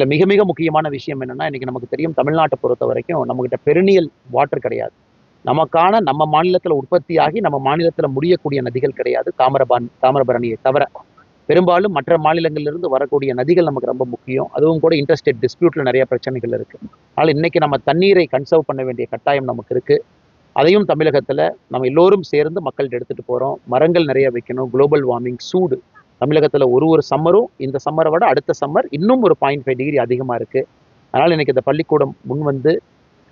இதில் மிக மிக முக்கியமான விஷயம் என்னென்னா, இன்றைக்கி நமக்கு தெரியும் தமிழ்நாட்டை பொறுத்த வரைக்கும் நம்மகிட்ட பெருநியல் வாட்டர் கிடையாது. நமக்கான நம்ம மாநிலத்தில் உற்பத்தியாகி நம்ம மாநிலத்தில் முடியக்கூடிய நதிகள் கிடையாது. தாமிரபரணியை தவிர பெரும்பாலும் மற்ற மாநிலங்களிலிருந்து வரக்கூடிய நதிகள் நமக்கு ரொம்ப முக்கியம். அதுவும் கூட இன்டர்ஸ்டேட் டிஸ்பியூட்டில் நிறைய பிரச்சனைகள் இருக்குது. அதனால் இன்றைக்கி நம்ம தண்ணீரை கன்சர்வ் பண்ண வேண்டிய கட்டாயம் நமக்கு இருக்குது. அதையும் தமிழகத்தில் நம்ம எல்லோரும் சேர்ந்து மக்கள்கிட்ட எடுத்துகிட்டு போகிறோம். மரங்கள் நிறைய வைக்கணும். குளோபல் வார்மிங், சூடு தமிழகத்தில் ஒரு சம்மரும் இந்த சம்மரை விட அடுத்த சம்மர் இன்னும் ஒரு 0.5 டிகிரி அதிகமாக இருக்குது. அதனால் இன்றைக்கி இந்த பள்ளிக்கூடம் முன் வந்து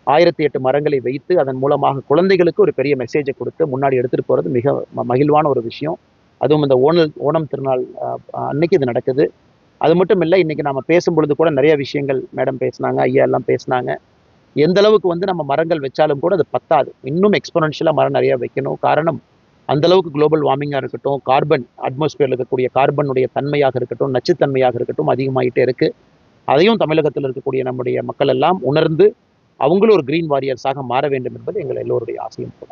1008 மரங்களை வைத்து அதன் மூலமாக குழந்தைகளுக்கு ஒரு பெரிய மெசேஜை கொடுத்து முன்னாடி எடுத்துகிட்டு போகிறது மிக மகிழ்வான ஒரு விஷயம். அதுவும் இந்த ஓணம் திருநாள் அன்னைக்கு இது நடக்குது. அது மட்டும் இல்லை, இன்றைக்கி நம்ம பேசும்பொழுது கூட நிறைய விஷயங்கள் மேடம் பேசினாங்க, ஐயா எல்லாம் பேசினாங்க. எந்த அளவுக்கு வந்து நம்ம மரங்கள் வச்சாலும் கூட அது பத்தாது. இன்னும் எக்ஸ்பொனன்ஷியலாக மரம் நிறைய வைக்கணும். காரணம் அந்த அளவுக்கு குளோபல் வார்மிங்காக இருக்கட்டும், கார்பன் அட்மாஸ்பியரில் இருக்கக்கூடிய கார்பனுடைய தன்மையாக இருக்கட்டும், நச்சுத்தன்மையாக இருக்கட்டும் அதிகமாகிட்டே இருக்குது. அதையும் தமிழகத்தில் இருக்கக்கூடிய நம்முடைய மக்கள் எல்லாம் உணர்ந்து அவங்களும் ஒரு கிரீன் வாரியர்ஸாக மாற வேண்டும் என்பது எங்கள் எல்லோருடைய ஆசையும் கூட.